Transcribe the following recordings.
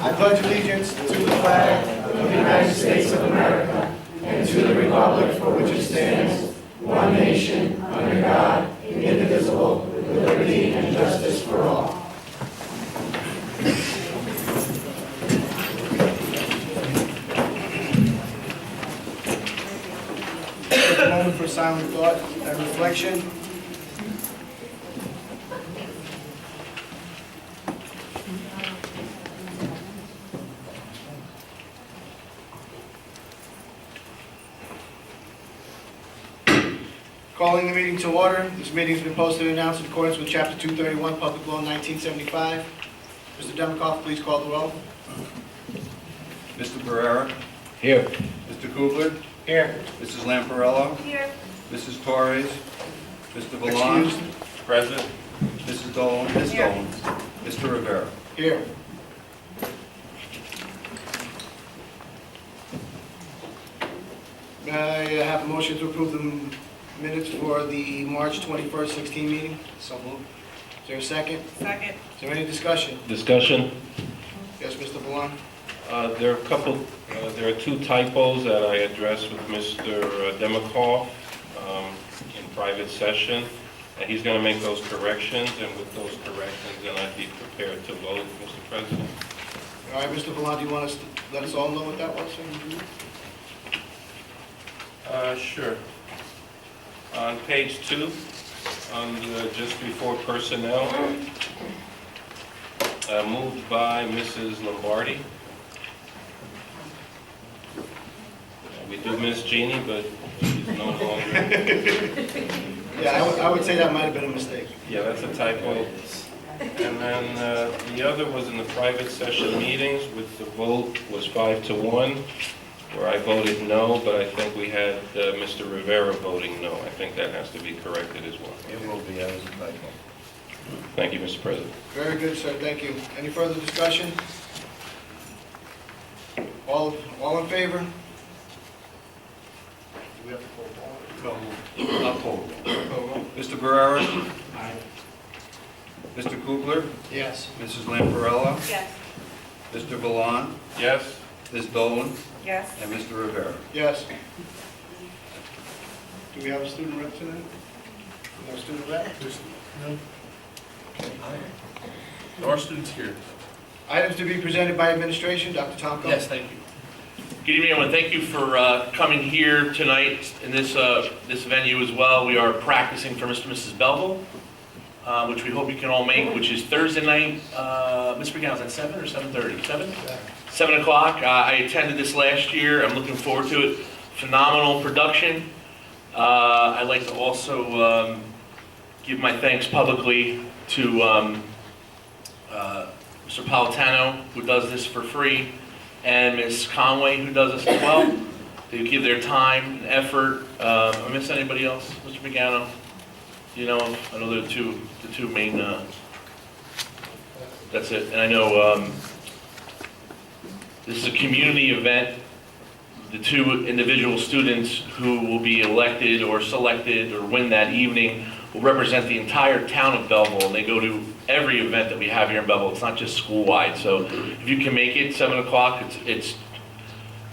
I pledge allegiance to the flag of the United States of America and to the republic for which it stands, one nation, under God, indivisible, with liberty and justice for all. Take a moment for silent thought and reflection. Calling the meeting to order. This meeting has been posted and announced in accordance with Chapter 231, Public Law 1975. Mr. Demikoff, please call the roll. Mr. Barrera? Here. Mr. Kugler? Here. Mrs. Lamparello? Here. Mrs. Torres? Mr. Valon? Excused. Present. Mrs. Dolan? Ms. Here. Dolan? Mr. Rivera? Here. May I have a motion to approve the minutes for the March 21st, 16 meeting? So moved. Is there a second? Second. Is there any discussion? Discussion. Yes, Mr. Valon? There are two typos that I addressed with Mr. Demikoff in private session, and he's going to make those corrections, and with those corrections, then I'd be prepared to vote, Mr. President. All right, Mr. Valon, do you want us to let us all know what that was? Sure. On page 2, just before personnel, moved by Mrs. Lombardi. We do miss Jeannie, but she's no longer. Yeah, I would say that might have been a mistake. Yeah, that's a typo. And then the other was in the private session meetings, with the vote was 5-1, where I voted no, but I think we had Mr. Rivera voting no. I think that has to be corrected as well. It will be as a typo. Thank you, Mr. President. Very good, sir, thank you. Any further discussion? All in favor? Do we have to poll? I'll poll. Poll. Mr. Barrera? Mr. Kugler? Yes. Mrs. Lamparello? Yes. Mr. Valon? Yes? Ms. Dolan? Yes. And Mr. Rivera? Yes. Do we have a student rep tonight? No student rep? There are students here. Items to be presented by administration, Dr. Tomko? Yes, thank you. Good evening, everyone. Thank you for coming here tonight in this venue as well. We are practicing for Mr. and Mrs. Belleville, which we hope you can all make, which is Thursday night. Mr. McGowan, is that 7 or 7:30? 7? 7 o'clock. I attended this last year. I'm looking forward to it. Phenomenal production. I'd like to also give my thanks publicly to Mr. Politano, who does this for free, and Ms. Conway, who does this as well. They give their time and effort. I miss anybody else? Mr. McGowan? You know, I know they're the two main, that's it. And I know this is a community event. The two individual students who will be elected or selected or win that evening will represent the entire town of Belleville, and they go to every event that we have here in Belleville. It's not just school-wide. So if you can make it 7 o'clock, it's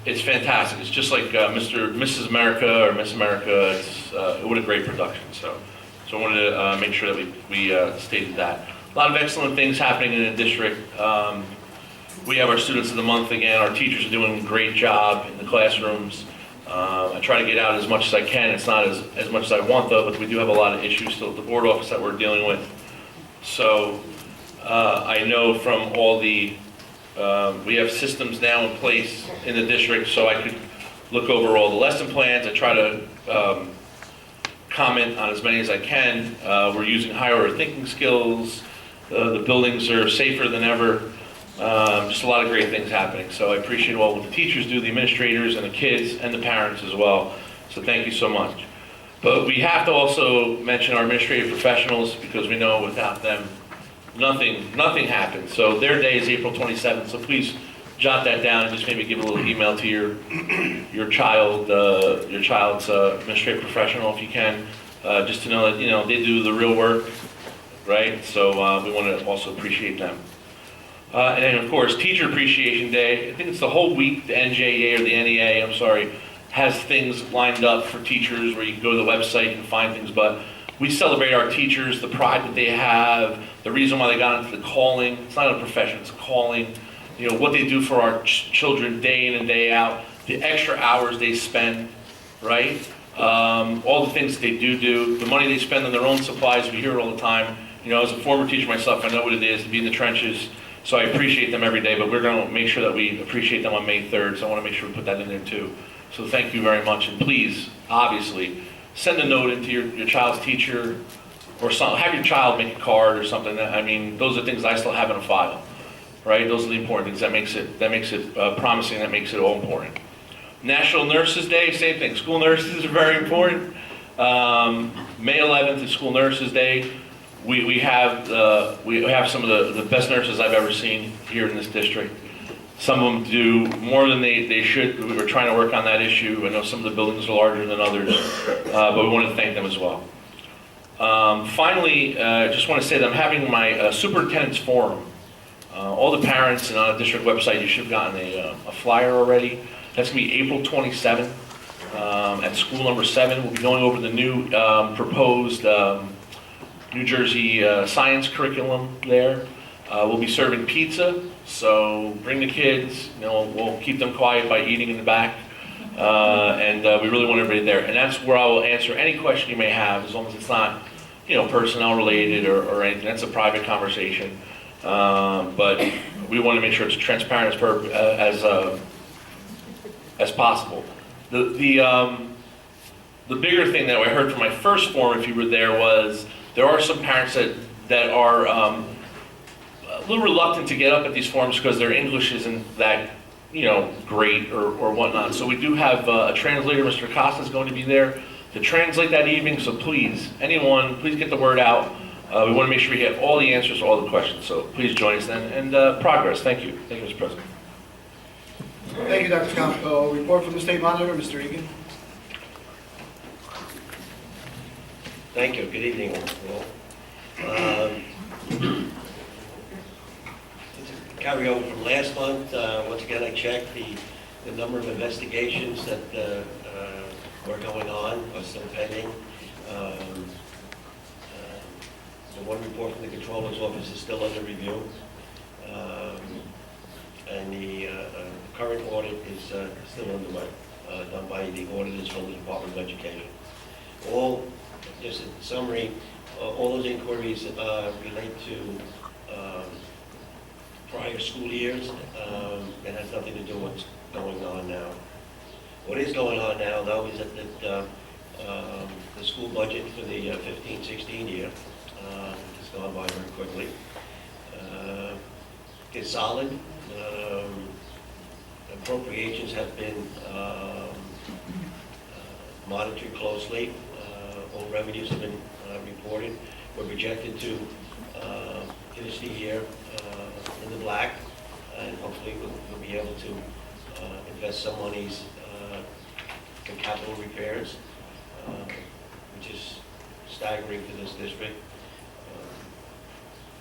fantastic. It's just like Mrs. America or Miss America. What a great production. So I wanted to make sure that we stated that. A lot of excellent things happening in the district. We have our Students of the Month again. Our teachers are doing a great job in the classrooms. I try to get out as much as I can. It's not as much as I want, though, but we do have a lot of issues still at the board office that we're dealing with. So I know from all the, we have systems now in place in the district, so I could look over all the lesson plans. I try to comment on as many as I can. We're using higher order thinking skills. The buildings are safer than ever. Just a lot of great things happening. So I appreciate all what the teachers do, the administrators, and the kids, and the parents as well. So thank you so much. But we have to also mention our administrative professionals, because we know without them, nothing happens. So their day is April 27th. So please jot that down and just maybe give a little email to your child's administrative professional if you can, just to know that they do the real work, right? So we want to also appreciate them. And then, of course, Teacher Appreciation Day. I think it's the whole week, the NJEA or the NEA, I'm sorry, has things lined up for teachers where you can go to the website and find things. But we celebrate our teachers, the pride that they have, the reason why they got into the calling. It's not a profession, it's a calling. You know, what they do for our children day in and day out, the extra hours they spend, right? All the things that they do, the money they spend on their own supplies, we hear it all the time. You know, as a former teacher myself, I know what it is to be in the trenches, so I appreciate them every day, but we're going to make sure that we appreciate them on May 3rd, so I want to make sure we put that in there too. So thank you very much, and please, obviously, send a note into your child's teacher, or have your child make a card or something. I mean, those are things I still have in a file, right? Those are the important things. That makes it promising, that makes it all important. National Nurses Day, same thing. School nurses are very important. May 11th is School Nurses Day. We have some of the best nurses I've ever seen here in this district. Some of them do more than they should. We were trying to work on that issue. I know some of the buildings are larger than others, but we want to thank them as well. Finally, I just want to say that I'm having my superintendent's forum. All the parents and on the district website, you should have gotten a flyer already. That's going to be April 27th at school number 7. We'll be going over the new proposed New Jersey science curriculum there. We'll be serving pizza, so bring the kids. You know, we'll keep them quiet by eating in the back, and we really want everybody there. And that's where I will answer any question you may have, as long as it's not, you know, personnel related or anything. That's a private conversation, but we want to make sure it's transparent as possible. The bigger thing that I heard from my first forum, if you were there, was there are some parents that are a little reluctant to get up at these forums because their English isn't that, you know, great or whatnot. So we do have a translator, Mr. Costa, is going to be there to translate that evening. So please, anyone, please get the word out. We want to make sure we have all the answers to all the questions. So please join us then. And progress. Thank you. Thank you, Mr. President. Thank you, Dr. Campo. Report from the State Monitor, Mr. Egan. Thank you. Good evening, all. To carry over from last month, once again, I checked the number of investigations that were going on or still pending. The one report from the Controller's Office is still under review. And the current audit is still underway, done by the auditors from the Department of Education. Just in summary, all those inquiries relate to prior school years. It has nothing to do with what's going on now. What is going on now, though, is that the school budget for the 15-16 year has gone by very quickly. It's solid. Appropriations have been monitored closely. All revenues have been reported. We're projected to finish the year in the black, and hopefully we'll be able to invest some monies in capital repairs, which is staggering for this district.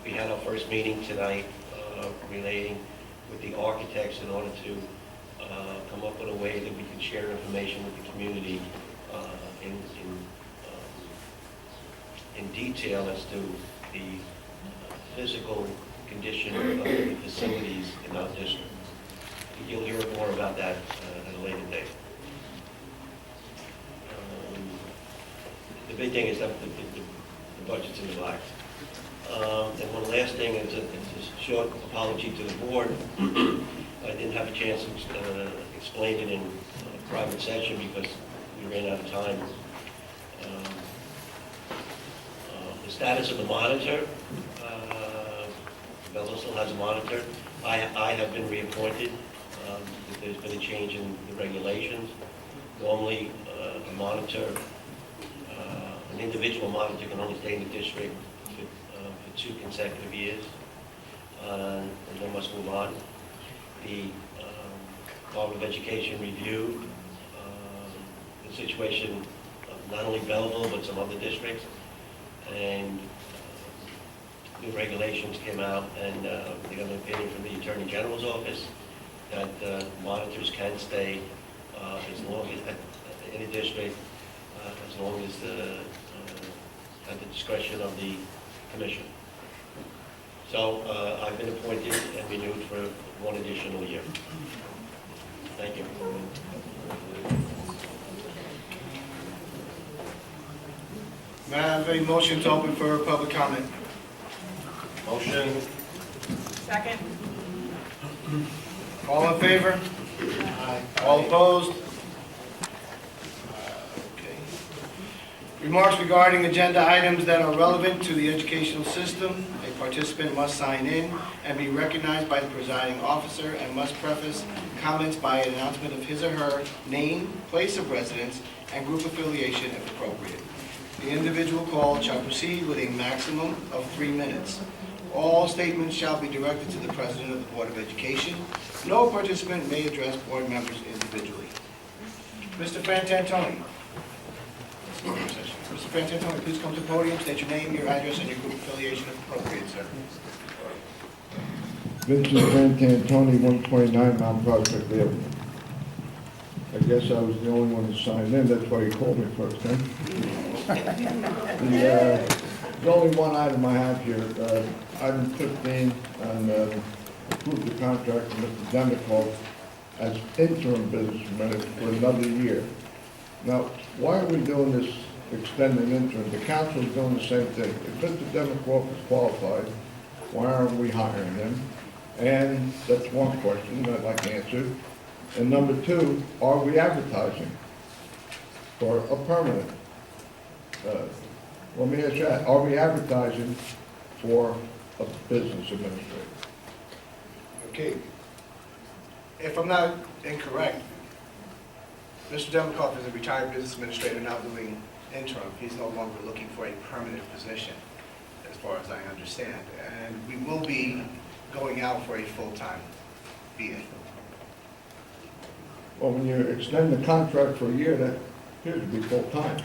We had our first meeting tonight relating with the architects in order to come up with a way that we can share information with the community in detail as to the physical condition of the facilities in our district. You'll hear more about that at a later date. The big thing is that the budget's in the black. And one last thing is a short apology to the board. I didn't have a chance to explain it in a private session because we ran out of time. The status of the monitor, Belleville still has a monitor. I have been reappointed. There's been a change in the regulations. Normally, a monitor, an individual monitor can only stay in the district for 2 consecutive years, and then must move on. The Department of Education reviewed the situation of not only Belleville, but some other districts, and new regulations came out, and we got an opinion from the Attorney General's office that monitors can stay as long as, in a district, as long as at the discretion of the commission. So I've been appointed and renewed for 1 additional year. Thank you. May I have a motion to open for public comment? Motion. Second. All in favor? Aye. All opposed? Okay. Remarks regarding agenda items that are relevant to the educational system. A participant must sign in and be recognized by the presiding officer and must preface comments by an announcement of his or her name, place of residence, and group affiliation if appropriate. The individual called shall proceed with a maximum of 3 minutes. All statements shall be directed to the President of the Board of Education. No participant may address board members individually. Mr. Frantantoni. Mr. Frantantoni, please come to the podium, state your name, your address, and your group affiliation if appropriate, sir. Vincent Frantantoni, 129 Mount Prospect Avenue. I guess I was the only one who signed in, that's why you called me first, huh? There's only one item I have here. Item 15, and approve the contract with Mr. Demikoff as interim business manager for another year. Now, why are we doing this extended interim? The council is doing the same thing. If Mr. Demikoff is qualified, why aren't we hiring him? And that's one question I'd like answered. And number 2, are we advertising for a permanent? Let me ask you that. Are we advertising for a business administrator? Okay. If I'm not incorrect, Mr. Demikoff is a retired business administrator now doing interim. He's no longer looking for a permanent position, as far as I understand. And we will be going out for a full-time BA. Well, when you extend the contract for a year, that appears to be full-time.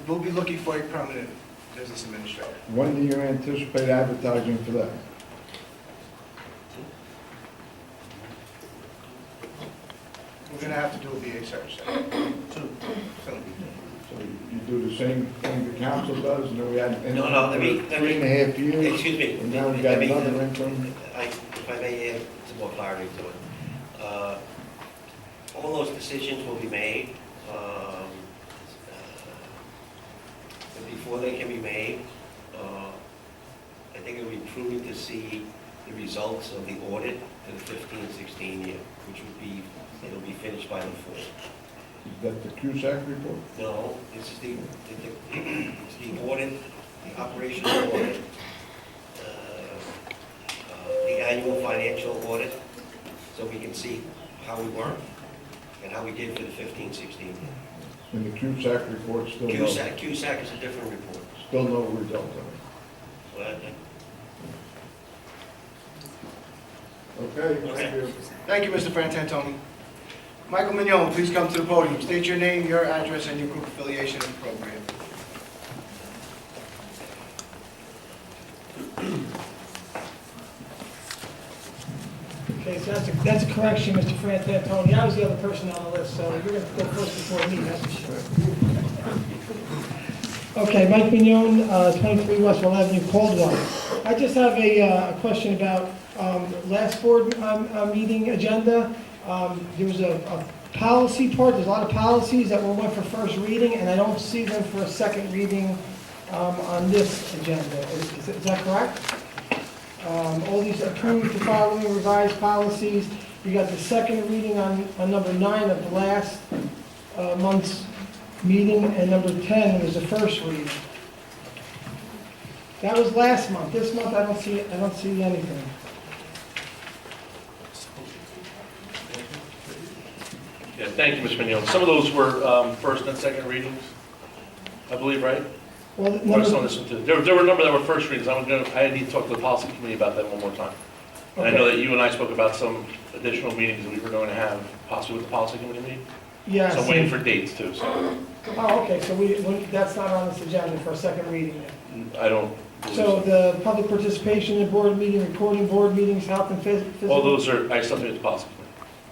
We'll be looking for a permanent business administrator. When do you anticipate advertising for that? We're going to have to do a BA search. Soon. So you do the same thing the council does, and then we had No, let me- 3.5 years, Excuse me. and now we got Let me- another interim. If I may add some more clarity to it. All those decisions will be made. But before they can be made, I think it would be prudent to see the results of the audit for the 15-16 year, which would be, it'll be finished by the fall. Is that the CUSAC report? No, this is it's the audit, the operational audit, the annual financial audit, so we can see how we work and how we did for the 15-16 year. And the CUSAC report still CUSAC is a different report. still no results on it. So Okay, Okay. thank you. Thank you, Mr. Frantantoni. Michael Mignon, please come to the podium. State your name, your address, and your group affiliation if appropriate. Okay, so that's a correction, Mr. Frantantoni. I was the other person on the list, so you're going to go first before me, that's for sure. Okay, Mike Mignon, 23 Westwell Avenue, Caldwell. I just have a question about last board meeting agenda. There was a policy part, there's a lot of policies that were went for first reading, and I don't see them for a second reading on this agenda. Is that correct? All these approved the following revised policies. We got the second reading on number 9 of the last month's meeting, and number 10 was the first reading. That was last month. This month I don't see anything. Yeah, thank you, Ms. Mignon. Some of those were first and second readings, I believe, right? Well, Or number, some of this one too. There were a number that were first readings. I need to talk to the policy committee about that one more time. And I know that you and I spoke about some additional meetings that we were going to have, possibly with the policy committee meeting. Yes. So I'm waiting for dates too, so Oh, okay, so that's not on this agenda for a second reading then? I don't believe So so. the public participation in board meeting, recording board meetings, health and physical? All those are, I still think it's possible.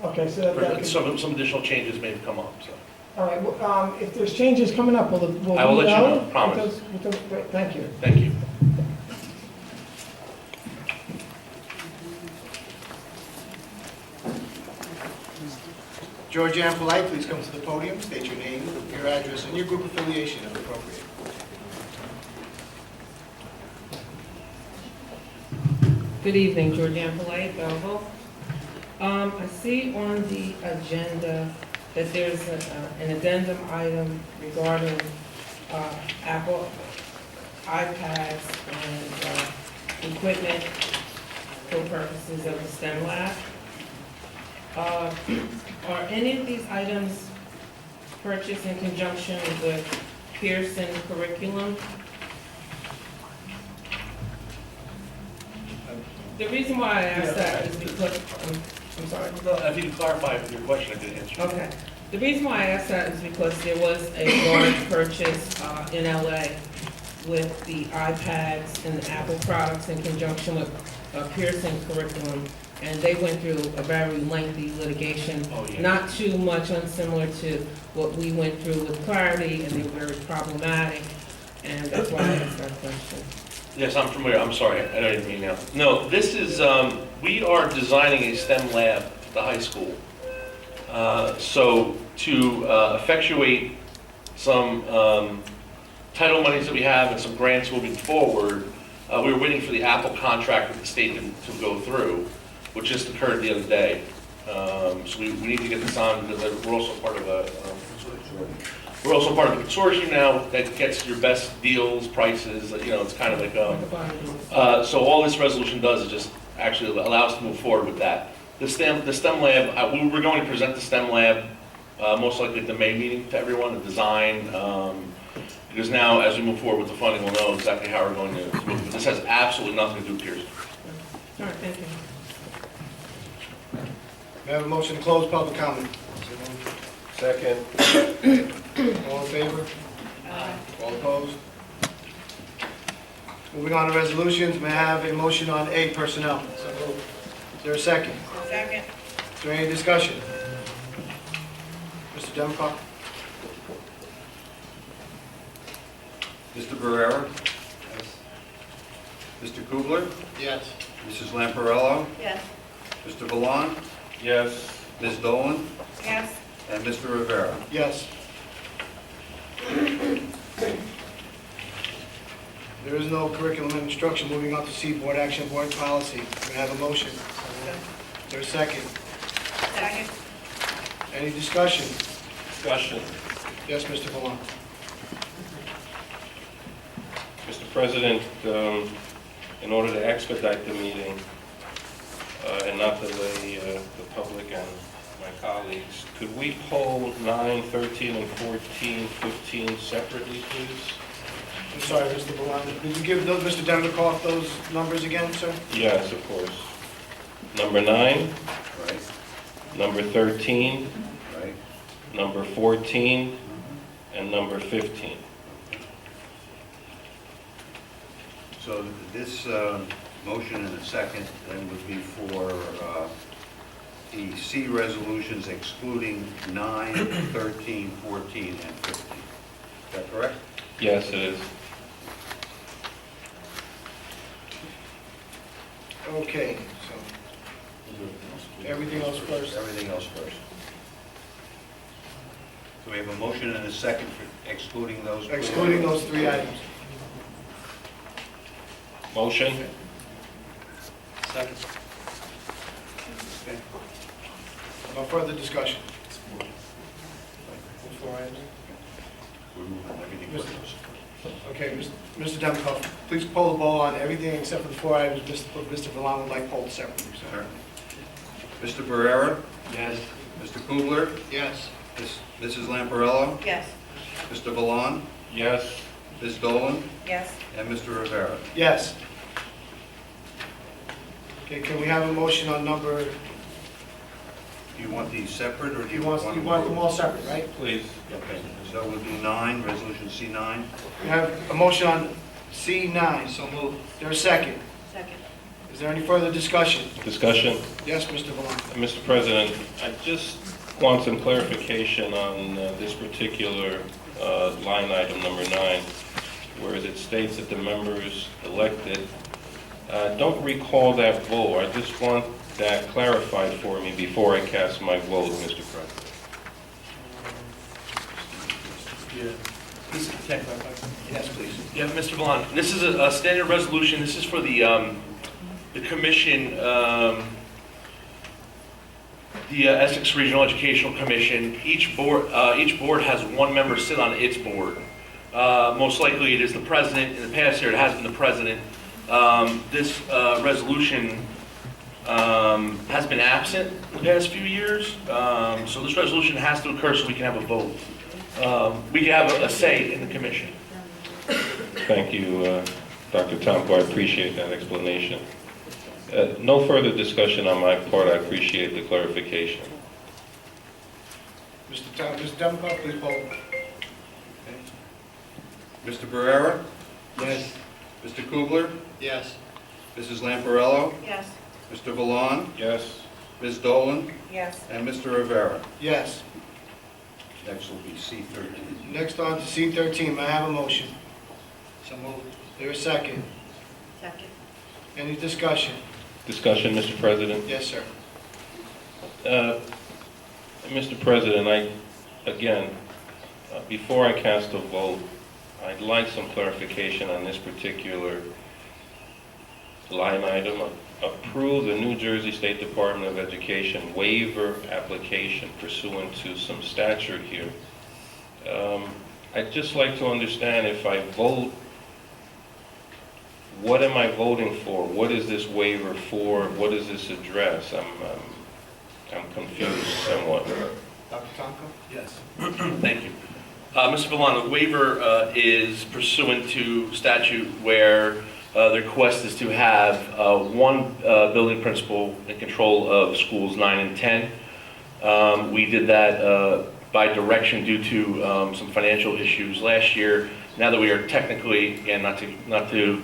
Okay, so that could... Some additional changes may have come up, so. All right, well, if there's changes coming up, will I will we let you know, know? promise. Great, thank you. Thank you. Georgianne Polite, please come to the podium, state your name, your address, and your group affiliation if appropriate. Good evening, Georgianne Polite, Belleville. I see on the agenda that there's an addendum item regarding Apple iPads and equipment for purposes of the STEM lab. Are any of these items purchased in conjunction with Pearson curriculum? The reason why I asked that is because, I'm sorry. No, if you can clarify your question, I didn't answer. Okay. The reason why I asked that is because there was a large purchase in LA with the iPads and the Apple products in conjunction with Pearson curriculum. And they went through a very lengthy litigation, Oh, yeah. not too much unsimilar to what we went through with Clarity, and they were very problematic. And that's why I asked that question. Yes, I'm familiar. I'm sorry. I don't even mean now. No, this is, we are designing a STEM lab at the high school. So to effectuate some title monies that we have and some grants moving forward, we were waiting for the Apple contract with the state to go through, which just occurred the other day. So we need to get this on because we're also part of a, we're also part of the consortium now that gets your best deals, prices, you know, it's kind of like, so all this resolution does is just actually allow us to move forward with that. The STEM lab, we were going to present the STEM lab most likely at the May meeting to everyone, the design, because now as we move forward with the funding, we'll know exactly how we're going to move. But this has absolutely nothing to do with Pearson. All right, thank you. May I have a motion to close public comment? Second. All in favor? All opposed? Moving on to resolutions, may I have a motion on A, personnel? Is there a second? Second. Is there any discussion? Mr. Demkoff? Mr. Barrera? Mr. Kugler? Yes. Mrs. Lamparello? Yes. Mr. Valon? Yes. Ms. Dolan? Yes. And Mr. Rivera. Yes. There is no curriculum and instruction. Moving on to C, board action, board policy. May I have a motion? Is there a second? Second. Any discussion? Discussion. Yes, Mr. Valon. Mr. President, in order to expedite the meeting and not delay the public and my colleagues, could we poll 9, 13, and 14, 15 separately, please? I'm sorry, Mr. Valon. Did you give those, Mr. Demkoff those numbers again, sir? Yes, of course. Number 9, Right, number 13, right. number 14, and number 15. So this motion in a second then would be for the C resolutions excluding 9, 13, 14, and 15. Is that correct? Yes, it is. Okay, so everything else first. Everything else first. So we have a motion and a second for excluding those. Excluding those three items. Motion? Second. Okay. No further discussion. Four items. We're moving everything first. Okay, Mr. Demkoff, please poll the ball on everything except for the four items Mr. Valon would like polled separately. Sure. Mr. Barrera? Yes. Mr. Kugler? Yes. Mrs. Lamparello? Yes. Mr. Valon? Yes. Ms. Dolan? Yes. And Mr. Rivera. Yes. Okay, can we have a motion on number Do you want these separate, or do You want them all separate, right? Please. Okay, so we'll do 9, resolution C9. We have a motion on C9. So moved. Is there a second? Second. Is there any further discussion? Discussion. Yes, Mr. Valon. Mr. President, I just want some clarification on this particular line item, number 9, where it states that the members elected. Don't recall that vote. I just want that clarified for me before I cast my vote, Mr. President. Yes, please. Yeah, Mr. Valon, this is a standard resolution. This is for the commission, the Essex Regional Educational Commission. Each board has one member sit on its board. Most likely it is the president. In the past year, it has been the president. This resolution has been absent the past few years, so this resolution has to occur so we can have a vote. We can have a say in the commission. Thank you, Dr. Tomko. I appreciate that explanation. No further discussion on my part. I appreciate the clarification. Mr. Demkoff, please poll. Mr. Barrera? Yes. Mr. Kugler? Yes. Mrs. Lamparello? Yes. Mr. Valon? Yes. Ms. Dolan? Yes. And Mr. Rivera. Yes. Next will be C13. Next on to C13. May I have a motion? So moved. Is there a second? Second. Any discussion? Discussion, Mr. President. Yes, sir. Mr. President, before I cast a vote, I'd like some clarification on this particular line item. Approve the New Jersey State Department of Education waiver application pursuant to some statute here. I'd just like to understand, if I vote, what am I voting for? What is this waiver for? What does this address? I'm confused somewhat. Dr. Tomko? Yes. Thank you. Mr. Valon, the waiver is pursuant to statute where the request is to have one building principal in control of schools 9 and 10. We did that by direction due to some financial issues last year. Now that we are technically, again, not to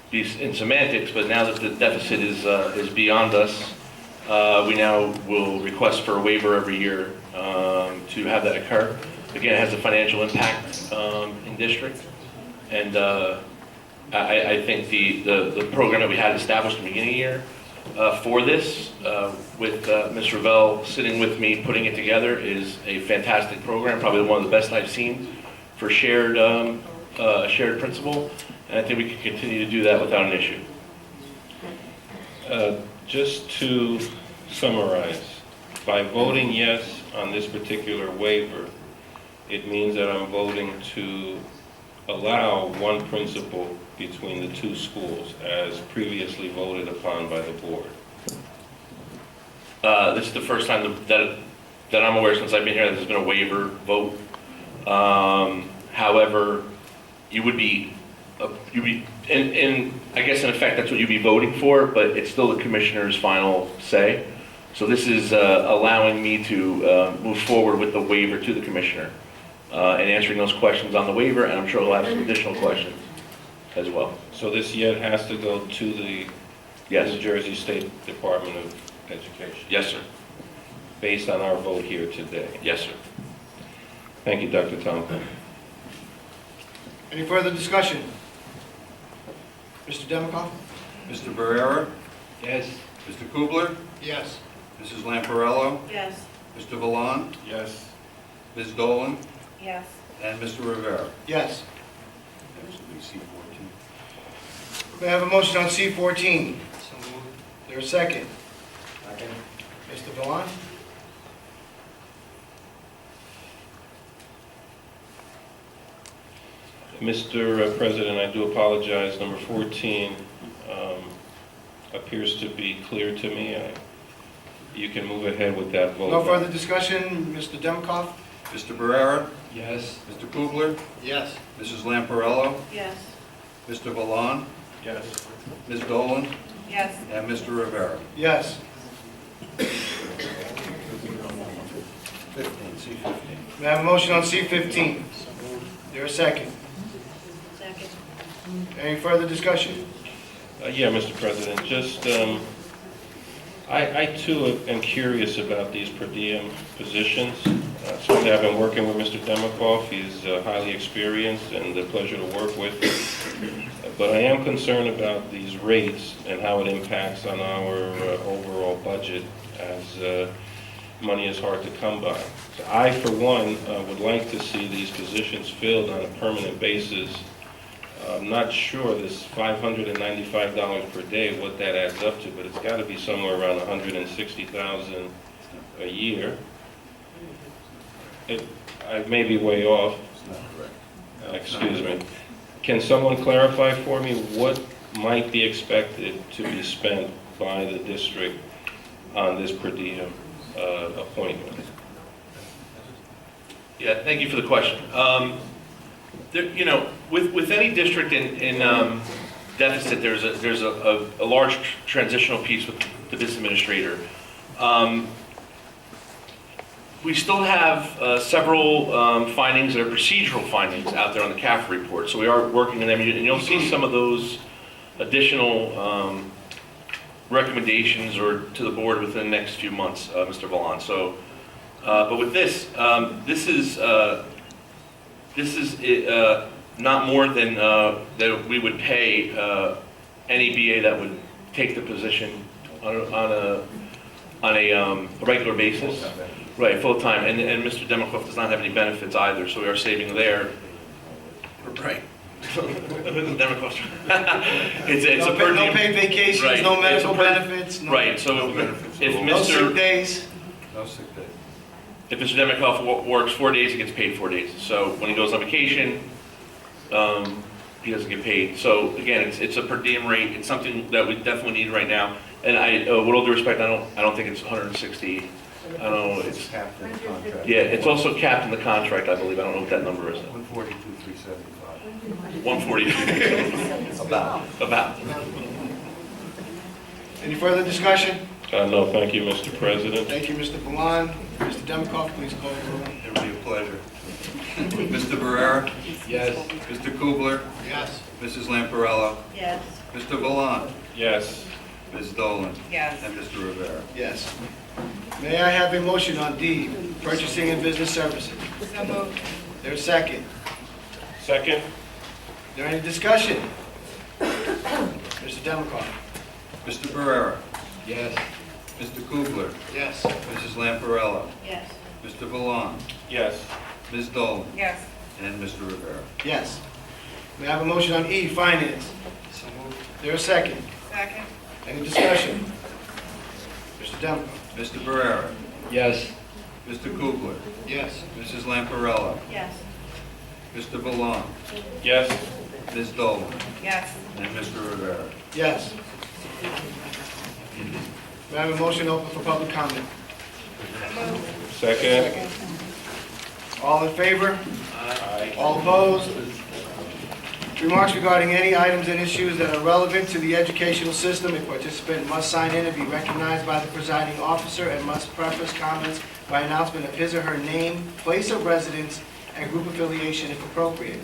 be in semantics, but now that the deficit is beyond us, we now will request for a waiver every year to have that occur. Again, it has a financial impact in district, and I think the program that we had established in the beginning of the year for this, with Ms. Ravel sitting with me putting it together, is a fantastic program, probably one of the best I've seen for shared principle, and I think we can continue to do that without an issue. Just to summarize, by voting yes on this particular waiver, it means that I'm voting to allow one principal between the two schools as previously voted upon by the board. This is the first time that I'm aware since I've been here that there's been a waiver vote. However, you would be, I guess in effect that's what you'd be voting for, but it's still the commissioner's final say. So this is allowing me to move forward with the waiver to the commissioner and answering those questions on the waiver, and I'm sure we'll have some additional questions as well. So this yet has to go to the New Jersey State Department of Education? Yes, sir. Based on our vote here today? Yes, sir. Thank you, Dr. Tomko. Any further discussion? Mr. Demkoff? Mr. Barrera? Yes. Mr. Kugler? Yes. Mrs. Lamparello? Yes. Mr. Valon? Yes. Ms. Dolan? Yes. And Mr. Rivera. Yes. Next will be C14. May I have a motion on C14? So moved. Is there a second? Second. Mr. Valon? Mr. President, I do apologize. Number 14 appears to be clear to me. You can move ahead with that vote. No further discussion. Mr. Demkoff? Mr. Barrera? Yes. Mr. Kugler? Yes. Mrs. Lamparello? Yes. Mr. Valon? Yes. Ms. Dolan? Yes. And Mr. Rivera. Yes. 15, C-15. May I have a motion on C-15? There a second? Second. Any further discussion? Yeah, Mr. President, just, I too am curious about these per diem positions. Certainly, I've been working with Mr. Demikoff. He's highly experienced and a pleasure to work with. But I am concerned about these rates and how it impacts on our overall budget, as money is hard to come by. So I, for one, would like to see these positions filled on a permanent basis. I'm not sure this $595 per day, what that adds up to, but it's got to be somewhere around $160,000 a year. I may be way off. Excuse me. Can someone clarify for me what might be expected to be spent by the district on this per diem appointment? Yeah, thank you for the question. You know, with any district in deficit, there's a large transitional piece with the business administrator. We still have several findings that are procedural findings out there on the CAF report, so we are working on them, and you'll see some of those additional recommendations or to the board within the next few months, Mr. Valon. So, but with this is not more than that we would pay any BA that would take the position on a regular basis. Right, full-time, and Mr. Demikoff does not have any benefits either, so we are saving there. Right. Demikoff. It's a per No diem. paid vacations, Right, no it's medical a per- benefits, no Right, so if no sick Mr. days. No sick days. If Mr. Demikoff works 4 days, he gets paid 4 days. So when he goes on vacation, he doesn't get paid. So again, it's a per diem rate. It's something that we definitely need right now. And with all due respect, I don't think it's 160. I don't know. It's capped in the contract. Yeah, it's also capped in the contract, I believe. I don't know what that number is. 142,375. 142. About. Any further discussion? No, thank you, Mr. President. Thank you, Mr. Valon. Mr. Demikoff, please call the roll. It would be a pleasure. Mr. Barrera? Yes. Mr. Kubler? Yes. Mrs. Lamparello? Yes. Mr. Valon? Yes. Ms. Dolan? Yes. And Mr. Rivera? Yes. May I have a motion on D, purchasing and business services? So moved. There's a second. Second? Is there any discussion? Mr. Demikoff? Mr. Barrera? Yes. Mr. Kubler? Yes. Mrs. Lamparello? Yes. Mr. Valon? Yes. Ms. Dolan? Yes. And Mr. Rivera? Yes. May I have a motion on E, finance? So moved. There a second? Second. Any discussion? Mr. Demikoff? Mr. Barrera? Yes. Mr. Kubler? Yes. Mrs. Lamparello? Yes. Mr. Valon? Yes. Ms. Dolan? Yes. And Mr. Rivera? Yes. May I have a motion open for public comment? So moved. Second? All in favor? Aye. All opposed? Remarks regarding any items and issues that are relevant to the educational system. A participant must sign in and be recognized by the presiding officer and must preface comments by announcement of his or her name, place of residence, and group affiliation if appropriate.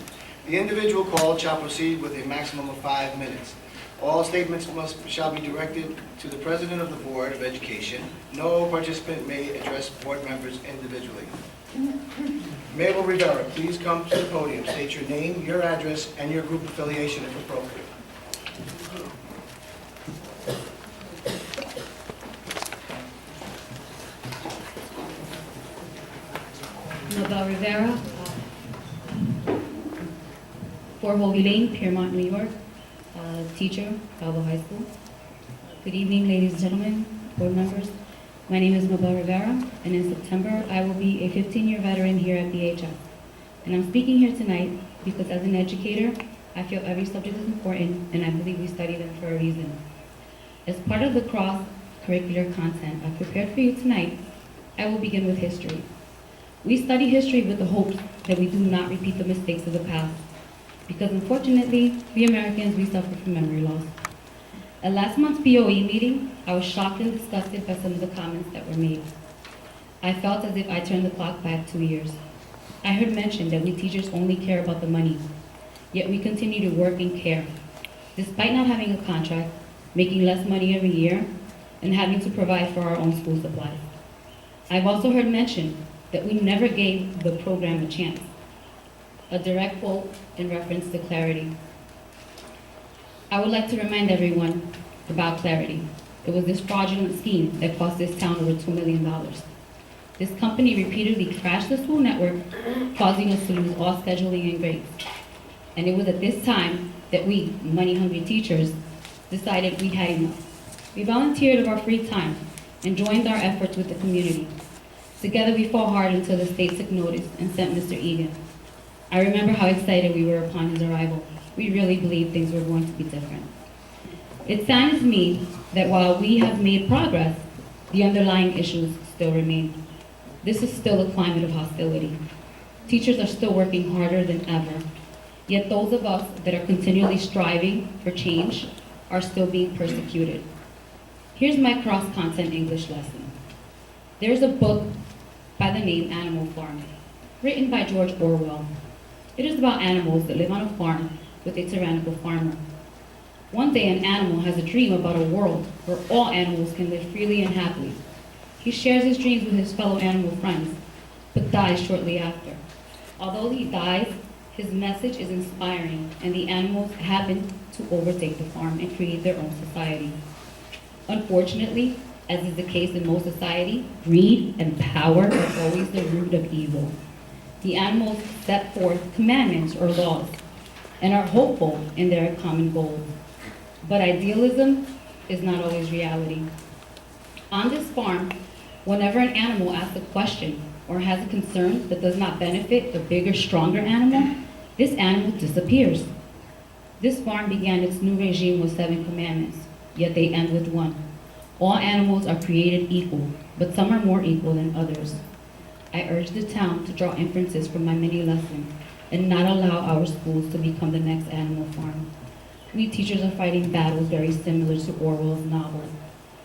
The individual called shall proceed with a maximum of 5 minutes. All statements shall be directed to the President of the Board of Education. No participant may address board members individually. Mabel Rivera, please come to the podium. State your name, your address, and your group affiliation if appropriate. Mabel Rivera, 4 Holy Lane, Piermont, New York, teacher, Belleville High School. Good evening, ladies and gentlemen, board members. My name is Mabel Rivera, and in September, I will be a 15-year veteran here at BHS. And I'm speaking here tonight because as an educator, I feel every subject is important, and I believe we study them for a reason. As part of the cross-curricular content I've prepared for you tonight, I will begin with history. We study history with the hopes that we do not repeat the mistakes of the past, because unfortunately, we Americans, we suffer from memory loss. At last month's BOE meeting, I was shocked and disgusted by some of the comments that were made. I felt as if I turned the clock back 2 years. I heard mentioned that we teachers only care about the money, yet we continue to work and care, despite not having a contract, making less money every year, and having to provide for our own school supplies. I've also heard mentioned that we never gave the program a chance. A direct quote in reference to Clarity. I would like to remind everyone about Clarity. It was this fraudulent scheme that cost this town over $2 million. This company repeatedly crashed the school network, causing us to lose all scheduling and grades. And it was at this time that we, money-hungry teachers, decided we had enough. We volunteered of our free time and joined our efforts with the community. Together we fought hard until the state took notice and sent Mr. Egan. I remember how excited we were upon his arrival. We really believed things were going to be different. It saddens me that while we have made progress, the underlying issues still remain. This is still a climate of hostility. Teachers are still working harder than ever, yet those of us that are continually striving for change are still being persecuted. Here's my cross-content English lesson. There's a book by the name Animal Farm, written by George Orwell. It is about animals that live on a farm with a tyrannical farmer. One day an animal has a dream about a world where all animals can live freely and happily. He shares his dreams with his fellow animal friends, but dies shortly after. Although he dies, his message is inspiring, and the animals happen to overtake the farm and create their own society. Unfortunately, as is the case in most society, greed and power are always the root of evil. The animals set forth commandments or laws and are hopeful in their common goals. But idealism is not always reality. On this farm, whenever an animal asks a question or has a concern that does not benefit the bigger, stronger animal, this animal disappears. This farm began its new regime with 7 commandments, yet they end with 1. All animals are created equal, but some are more equal than others. I urge the town to draw inferences from my many lessons and not allow our schools to become the next animal farm. We teachers are fighting battles very similar to Orwell's novel.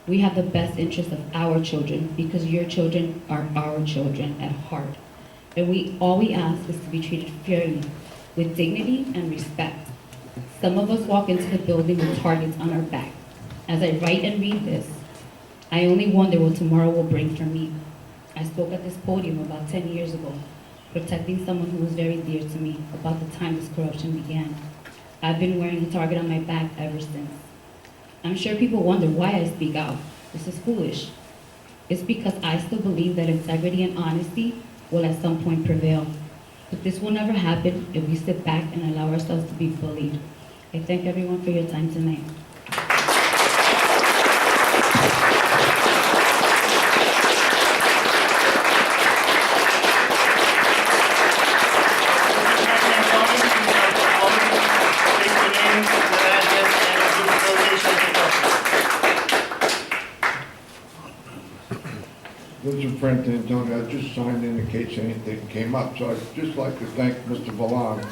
We have the best interests of our children because your children are our children at heart. And all we ask is to be treated fairly, with dignity and respect. Some of us walk into the building with targets on our back. As I write and read this, I only wonder what tomorrow will bring for me. I spoke at this podium about 10 years ago, protecting someone who was very dear to me about the time this corruption began. I've been wearing a target on my back ever since. I'm sure people wonder why I speak out. This is foolish. It's because I still believe that integrity and honesty will at some point prevail. But this will never happen if we sit back and allow ourselves to be bullied. I thank everyone for your time tonight. This is Frank Antonio. I just signed in case anything came up. So I'd just like to thank Mr. Valon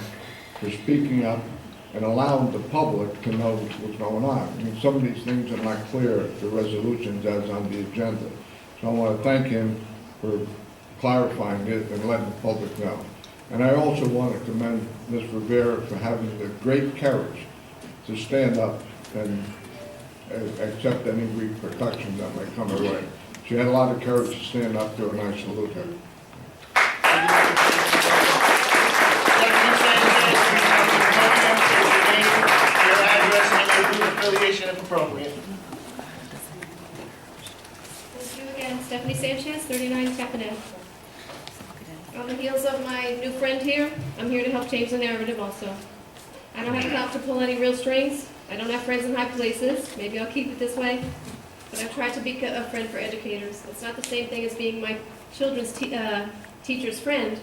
for speaking up and allowing the public to know what's going on. I mean, some of these things are not clear, the resolutions as on the agenda. So I want to thank him for clarifying it and letting the public know. And I also want to commend Ms. Rivera for having the great courage to stand up and accept any repercussions that might come her way. She had a lot of courage to stand up to her, and I salute her. Your address and your group affiliation if appropriate. Thank you again. Stephanie Sanchez, 39 Capitol. On the heels of my new friend here, I'm here to help change the narrative also. I don't have the help to pull any real strings. I don't have friends in high places. Maybe I'll keep it this way. But I've tried to be a friend for educators. It's not the same thing as being my children's teacher's friend.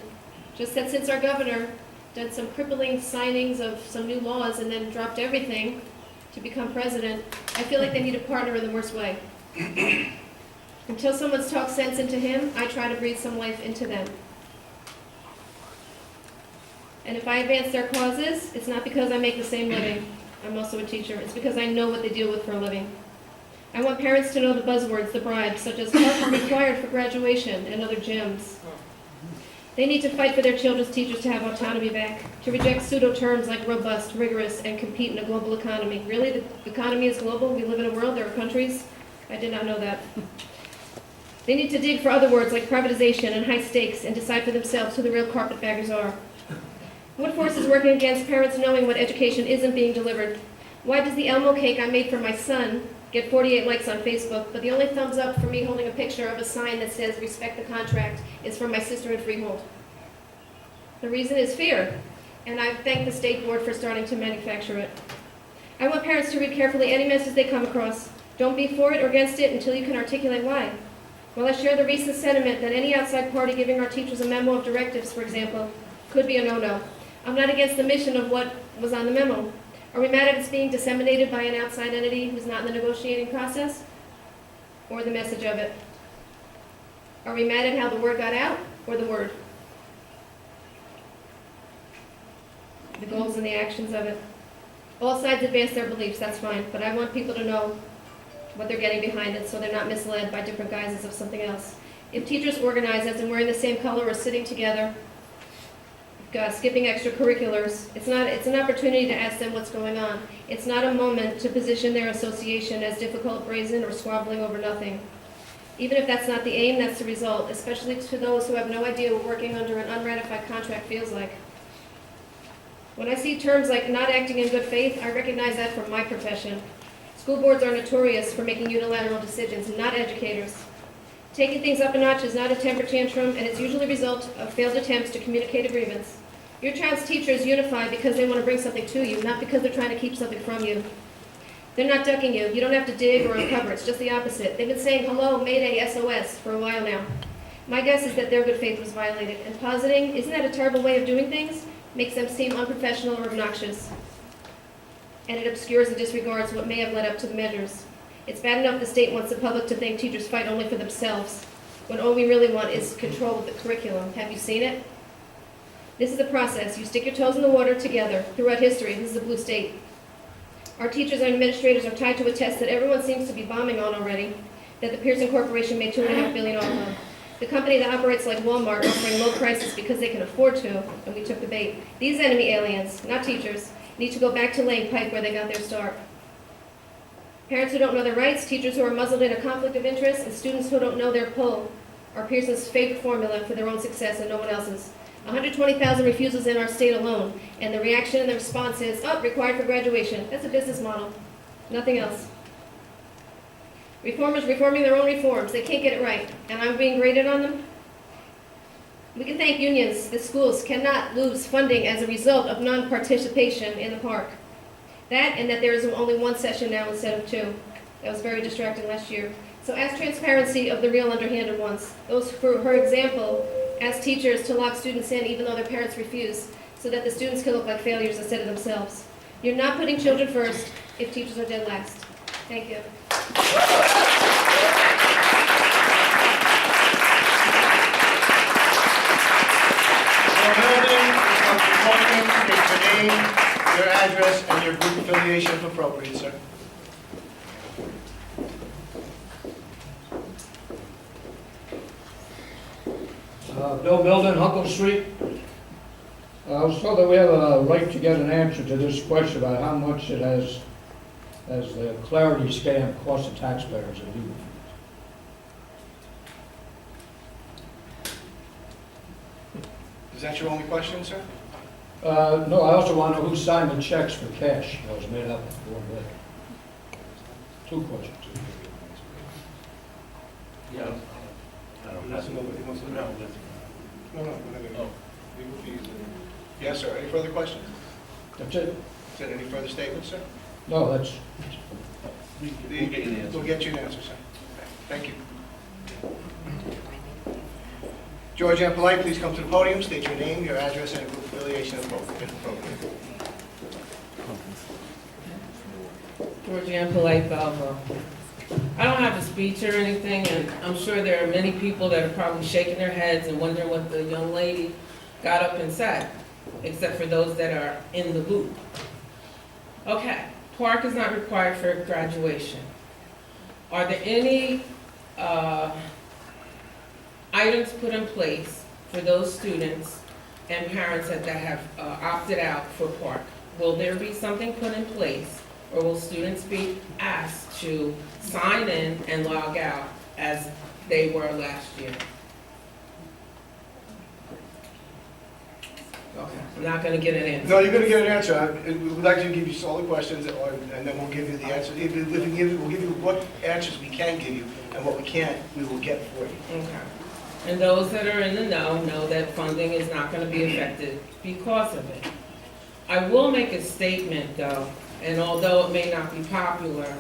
Just that since our governor did some crippling signings of some new laws and then dropped everything to become president, I feel like they need a partner in the worst way. Until someone's talked sense into him, I try to breathe some life into them. And if I advance their causes, it's not because I make the same living. I'm also a teacher. It's because I know what they deal with for a living. I want parents to know the buzzwords, the bribes, such as parking required for graduation and other gyms. They need to fight for their children's teachers to have autonomy back, to reject pseudo-terms like robust, rigorous, and compete in a global economy. Really, the economy is global? We live in a world, there are countries? I did not know that. They need to dig for other words like privatization and high stakes and decide for themselves who the real carpetbaggers are. What force is working against parents knowing what education isn't being delivered? Why does the Elmo cake I made for my son get 48 likes on Facebook, but the only thumbs up for me holding a picture of a sign that says respect the contract is from my sister in Freehold? The reason is fear, and I thank the state board for starting to manufacture it. I want parents to read carefully any message they come across. Don't be for it or against it until you can articulate why. While I share the recent sentiment that any outside party giving our teachers a memo of directives, for example, could be a no-no, I'm not against the mission of what was on the memo. Are we mad at it's being disseminated by an outside entity who's not in the negotiating process? Or the message of it? Are we mad at how the word got out, or the word? The goals and the actions of it. All sides advance their beliefs, that's fine, but I want people to know what they're getting behind it so they're not misled by different guises of something else. If teachers organize as in wearing the same color or sitting together, skipping extracurriculars, it's an opportunity to ask them what's going on. It's not a moment to position their association as difficult, brazen, or squabbling over nothing. Even if that's not the aim, that's the result, especially to those who have no idea what working under an unratified contract feels like. When I see terms like not acting in good faith, I recognize that from my profession. School boards are notorious for making unilateral decisions, not educators. Taking things up a notch is not a temper tantrum, and it's usually a result of failed attempts to communicate a grievance. Your child's teachers unify because they want to bring something to you, not because they're trying to keep something from you. They're not ducking you. You don't have to dig or uncover. It's just the opposite. They've been saying hello, Mayday, SOS for a while now. My guess is that their good faith was violated, and positing, isn't that a terrible way of doing things? Makes them seem unprofessional or obnoxious. And it obscures and disregards what may have led up to the measures. It's bad enough the state wants the public to think teachers fight only for themselves, when all we really want is control of the curriculum. Have you seen it? This is the process. You stick your toes in the water together. Throughout history, this is a blue state. Our teachers and administrators are tied to a test that everyone seems to be bombing on already, that the Pearson Corporation made $2.5 billion off of. The company that operates like Walmart, offering low prices because they can afford to, and we took the bait. These enemy aliens, not teachers, need to go back to laying pipe where they got their start. Parents who don't know their rights, teachers who are muzzled in a conflict of interest, and students who don't know their pull are Pearson's favorite formula for their own success and no one else's. 120,000 refusals in our state alone, and the reaction and the response is, oh, required for graduation. That's a business model, nothing else. Reformers reforming their own reforms. They can't get it right, and I'm being graded on them. We can thank unions. The schools cannot lose funding as a result of non-participation in the park. That, and that there is only one session now instead of two. That was very distracting last year. So ask transparency of the real underhanded ones. Those, for example, ask teachers to lock students in even though their parents refuse, so that the students can look like failures instead of themselves. You're not putting children first if teachers are dead last. Thank you. State your name, your address, and your group affiliation if appropriate, sir. Bill Milden, Huckle Street. I was told that we have a right to get an answer to this question about how much it has the Clarity scam cost the taxpayers in legal fees. Is that your only question, sir? No, I also want to know who signed the checks for cash that was made up for one day. Two questions. Yeah. Yes, sir. Any further questions? That's it? Is there any further statements, sir? No, that's, We'll get you the answer. We'll get you an answer, sir. Thank you. George Ann Polite, please come to the podium, state your name, your address, and group affiliation if appropriate. Georgianne Polite, Belleville. I don't have a speech or anything, and I'm sure there are many people that are probably shaking their heads and wondering what the young lady got up and said, except for those that are in the loop. Okay, park is not required for graduation. Are there any items put in place for those students and parents that have opted out for park? Will there be something put in place, or will students be asked to sign in and log out as they were last year? Okay, I'm not gonna get an answer. No, you're gonna get an answer. We'd like to give you all the questions, and then we'll give you the answer. We'll give you what answers we can give you, and what we can't, we will get for you. Okay. And those that are in the know that funding is not gonna be affected because of it. I will make a statement though, and although it may not be popular,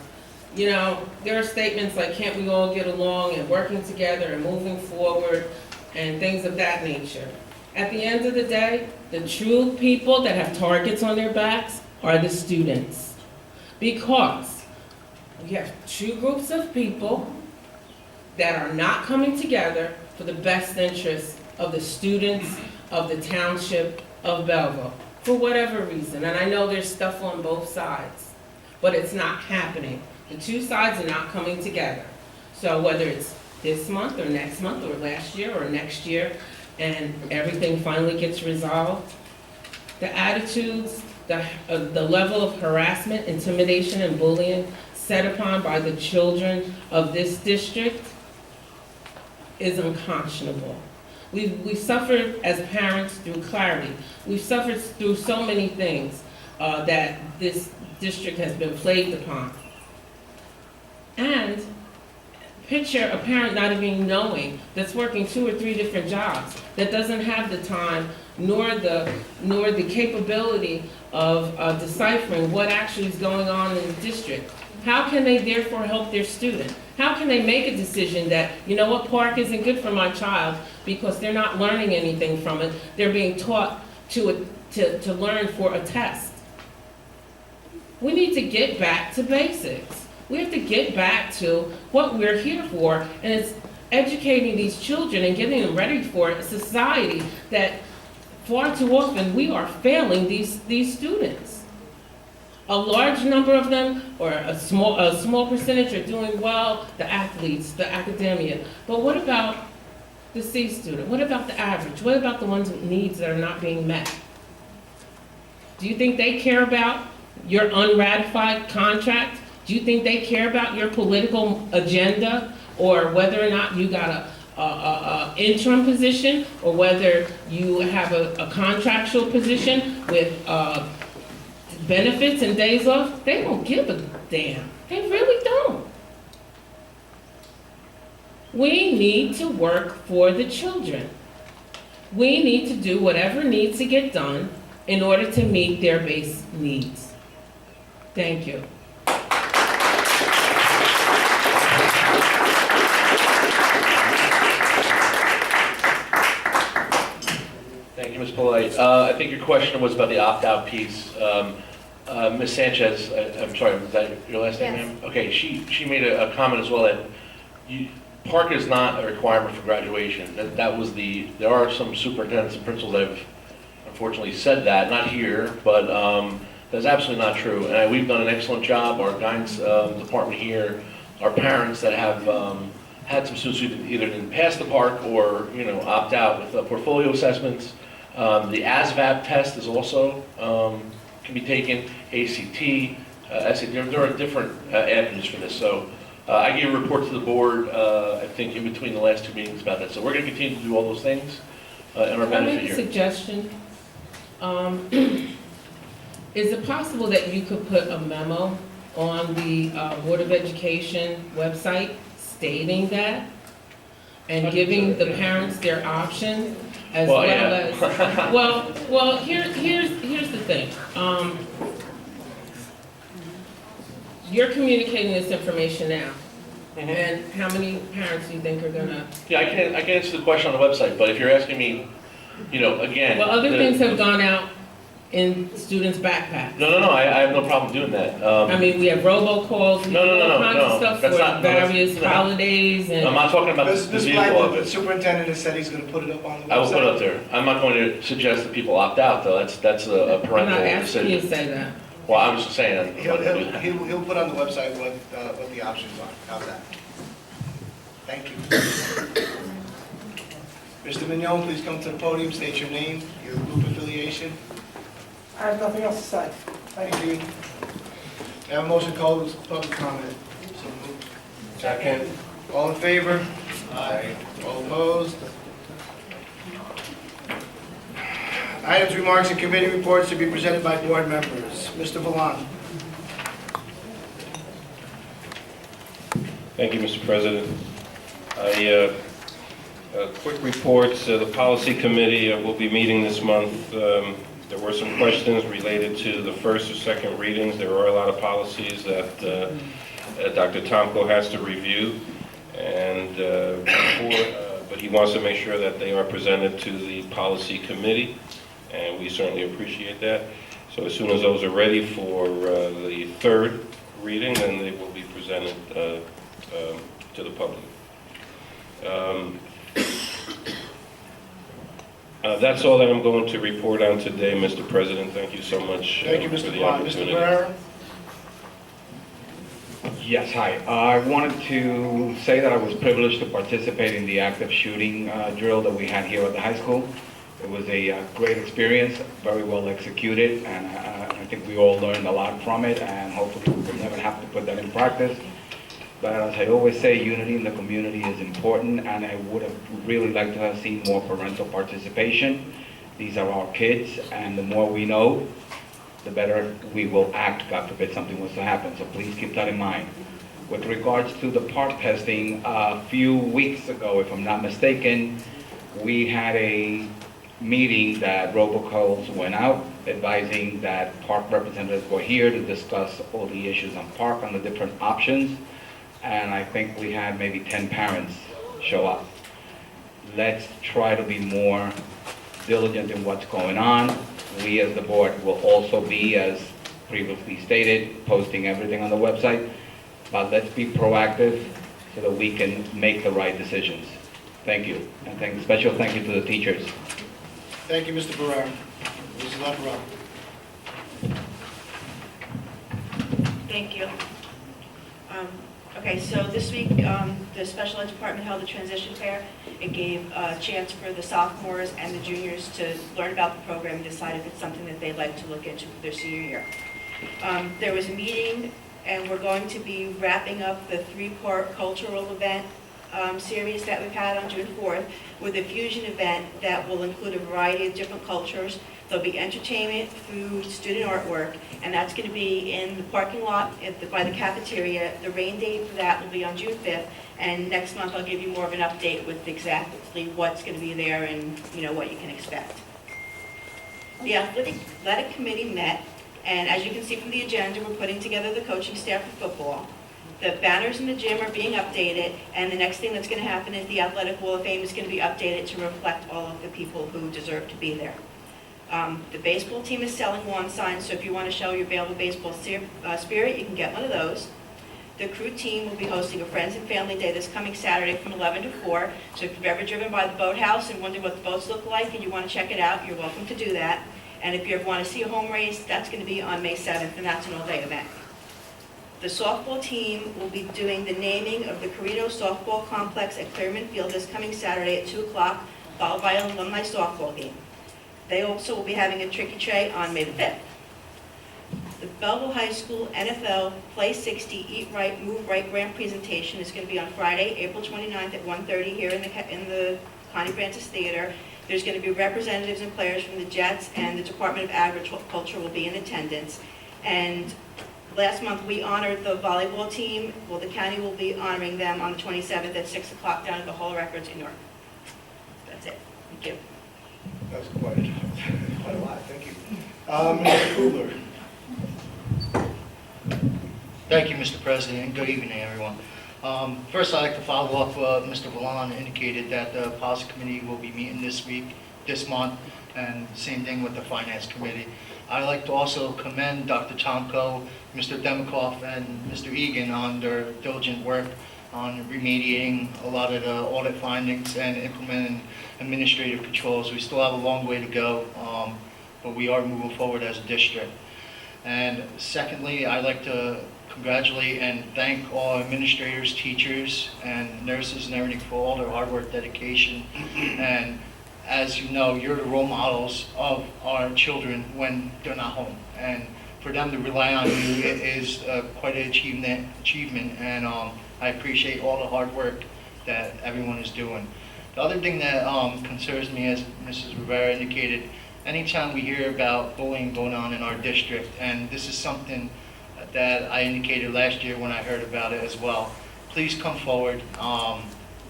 you know, there are statements like, can't we all get along and working together and moving forward and things of that nature. At the end of the day, the true people that have targets on their backs are the students. Because we have two groups of people that are not coming together for the best interests of the students of the township of Belleville, for whatever reason. And I know there's stuff on both sides, but it's not happening. The two sides are not coming together. So whether it's this month or next month or last year or next year, and everything finally gets resolved, the attitudes, the level of harassment, intimidation, and bullying set upon by the children of this district is unconscionable. We've suffered as parents through clarity. We've suffered through so many things that this district has been plagued upon. And picture a parent not even knowing, that's working 2 or 3 different jobs, that doesn't have the time nor the capability of deciphering what actually is going on in the district. How can they therefore help their student? How can they make a decision that, you know what, park isn't good for my child because they're not learning anything from it, they're being taught to learn for a test? We need to get back to basics. We have to get back to what we're here for, and it's educating these children and getting them ready for a society that far too often we are failing these students. A large number of them, or a small percentage, are doing well, the athletes, the academia. But what about the C student? What about the average? What about the ones with needs that are not being met? Do you think they care about your unratified contract? Do you think they care about your political agenda, or whether or not you got a interim position, or whether you have a contractual position with benefits and days off? They don't give a damn. They really don't. We need to work for the children. We need to do whatever needs to get done in order to meet their base needs. Thank you. Thank you, Ms. Polite. I think your question was about the opt-out piece. Ms. Sanchez, I'm sorry, was that your last name, Yes. ma'am? Okay, she made a comment as well that park is not a requirement for graduation. There are some superintendents and principals that have unfortunately said that, not here, but that's absolutely not true. And we've done an excellent job, our guidance department here, our parents that have had some students who either didn't pass the park or, opt out with portfolio assessments. The ASVAB test is also, can be taken, ACT, SAT, there are different avenues for this. So I gave a report to the board, I think in between the last 2 meetings about that. So we're going to continue to do all those things in our Can I benefit make a here. suggestion? Is it possible that you could put a memo on the Board of Education website stating that? And giving the parents their option as Well, well yeah. as, well, here's the thing. You're communicating this information now. And how many parents do you think are gonna? Yeah, I can answer the question on the website, but if you're asking me, again. Well, other things have gone out in students' backpacks. No, I have no problem doing that. I mean, we have robocalls, we No, have all kinds no, of stuff that's for not- no, that's- various no. holidays I'm and, not talking about the Ms. vehicle Black, of the it. superintendent has said he's gonna put it up on the website. I will put it up there. I'm not going to suggest that people opt out, though. That's a I'm parental not asking you to decision. say that. Well, I was just saying, I'd He'll, love to do he'll, that. he'll put on the website what the options are. How's that? Thank you. Mr. Mignon, please come to the podium, state your name, your group affiliation. I have nothing else to say. Thank you. May I have a motion called public comment? So moved. Second. All in favor? Aye. All opposed? Items, remarks, and committee reports to be presented by board members. Mr. Valon. Thank you, Mr. President. Quick reports, the policy committee will be meeting this month. There were some questions related to the first or second readings. There are a lot of policies that Dr. Tomko has to review, and but he wants to make sure that they are presented to the policy committee, and we certainly appreciate that. So as soon as those are ready for the third reading, then they will be presented to the public. That's all that I'm going to report on today, Mr. President. Thank you so much Thank you, for Mr. the Valon. Mr. opportunity. Barrera. Yes, hi. I wanted to say that I was privileged to participate in the active shooting drill that we had here at the high school. It was a great experience, very well executed, and I think we all learned a lot from it, and hopefully we will never have to put that in practice. But as I always say, unity in the community is important, and I would have really liked to have seen more parental participation. These are our kids, and the more we know, the better we will act, God forbid something was to happen. So please keep that in mind. With regards to the park testing, a few weeks ago, if I'm not mistaken, we had a meeting that robocalls went out advising that park representatives were here to discuss all the issues on park, on the different options. And I think we had maybe 10 parents show up. Let's try to be more diligent in what's going on. We as the board will also be, as previously stated, posting everything on the website. But let's be proactive so that we can make the right decisions. Thank you. And special thank you to the teachers. Thank you, Mr. Barrera. Mrs. Lepero. Thank you. Okay, so this week, the special ed department held a transition fair. It gave a chance for the sophomores and the juniors to learn about the program and decide if it's something that they'd like to look into for their senior year. There was a meeting, and we're going to be wrapping up the three-part cultural event series that we've had on June 4th with a fusion event that will include a variety of different cultures. There'll be entertainment, food, student artwork, and that's going to be in the parking lot by the cafeteria. The rain date for that will be on June 5th, and next month I'll give you more of an update with exactly what's going to be there and what you can expect. The athletic committee met, and as you can see from the agenda, we're putting together the coaching staff for football. The banners in the gym are being updated, and the next thing that's going to happen is the Athletic Wall of Fame is going to be updated to reflect all of the people who deserve to be there. The baseball team is selling lawn signs, so if you want to show your Belleville baseball spirit, you can get one of those. The crew team will be hosting a Friends and Family Day this coming Saturday from 11 to 4. So if you've ever driven by the boathouse and wondered what the boats look like and you want to check it out, you're welcome to do that. And if you ever want to see a home race, that's going to be on May 7th, and that's an all-day event. The softball team will be doing the naming of the Carino Softball Complex at Clearman Field this coming Saturday at 2 o'clock, followed by an alumni softball game. They also will be having a tricky tray on May the 5th. The Belleville High School NFL Play 60 Eat Right, Move Right grant presentation is going to be on Friday, April 29th at 1:30 here in the Connie Francis Theater. There's going to be representatives and players from the Jets, and the Department of Agriculture will be in attendance. And last month we honored the volleyball team. Well, the county will be honoring them on the 27th at 6 o'clock down at the Hall of Records in York. That's it. Thank you. That was quite a lot. Thank you. Mr. Kugler. Thank you, Mr. President, and good evening, everyone. First, I'd like to follow up. Mr. Valon indicated that the policy committee will be meeting this month, and same thing with the finance committee. I'd like to also commend Dr. Tomko, Mr. Demikoff, and Mr. Egan on their diligent work on remediating a lot of the audit findings and implementing administrative controls. We still have a long way to go, but we are moving forward as a district. And secondly, I'd like to congratulate and thank all administrators, teachers, and nurses and everything for all their hard work, dedication. And as you know, you're the role models of our children when they're not home. And for them to rely on you is quite an achievement. And I appreciate all the hard work that everyone is doing. The other thing that concerns me, as Mrs. Rivera indicated, anytime we hear about bullying going on in our district, and this is something that I indicated last year when I heard about it as well, please come forward.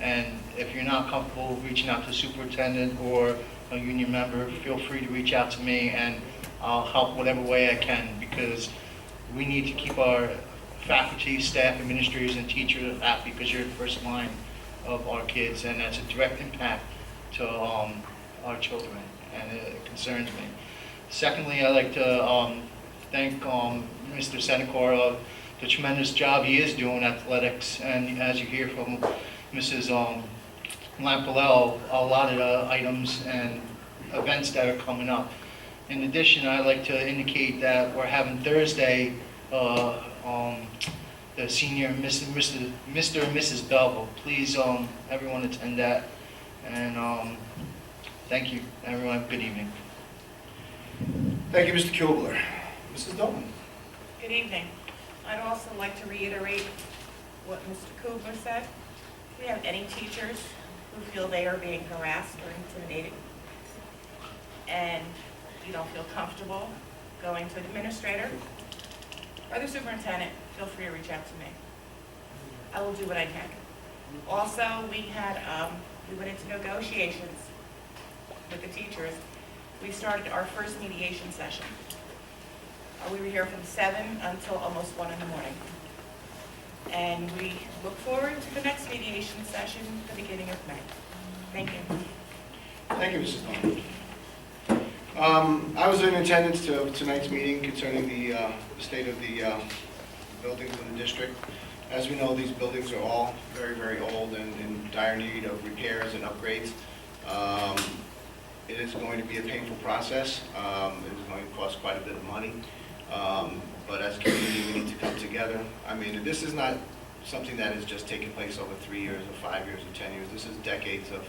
And if you're not comfortable reaching out to the superintendent or a union member, feel free to reach out to me, and I'll help whatever way I can, because we need to keep our faculty, staff, administrators, and teachers happy, because you're the first line of our kids, and that's a direct impact to our children, and it concerns me. Secondly, I'd like to thank Mr. Senecor, the tremendous job he is doing in athletics, and as you hear from Mrs. Lampalello, a lot of the items and events that are coming up. In addition, I'd like to indicate that we're having Thursday the senior Mr. and Mrs. Belleville. Please, everyone attend that. And thank you, everyone. Have a good evening. Thank you, Mr. Kubler. Mrs. Dalton. Good evening. I'd also like to reiterate what Mr. Kubler said. If we have any teachers who feel they are being harassed or intimidated, and you don't feel comfortable going to an administrator or the superintendent, feel free to reach out to me. I will do what I can. Also, we went into negotiations with the teachers. We started our first mediation session. We were here from 7 until almost 1 in the morning. And we look forward to the next mediation session at the beginning of May. Thank you. Thank you, Mrs. Dalton. I was in attendance to tonight's meeting concerning the state of the buildings in the district. As we know, these buildings are all very, very old and in dire need of repairs and upgrades. It is going to be a painful process. It is going to cost quite a bit of money. But as a community, we need to come together. I mean, this is not something that has just taken place over 3 years or 5 years or 10 years. This is decades of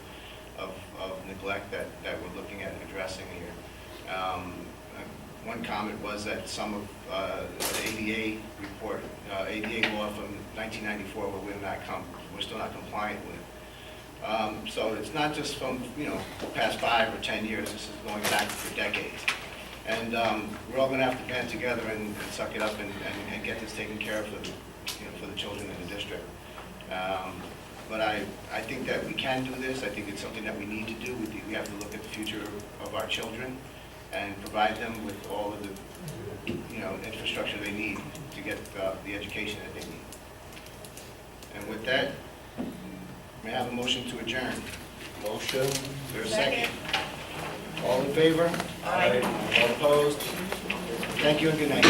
neglect that we're looking at addressing here. One comment was that some of the ADA report, ADA law from 1994, we're still not compliant with. So it's not just from the past 5 or 10 years. This is going back for decades. And we're all going to have to band together and suck it up and get this taken care of for the children in the district. But I think that we can do this. I think it's something that we need to do. We have to look at the future of our children and provide them with all of the infrastructure they need to get the education that they need. And with that, may I have a motion to adjourn? Motion. Is there a second? All in favor? Aye. All opposed? Thank you and good night.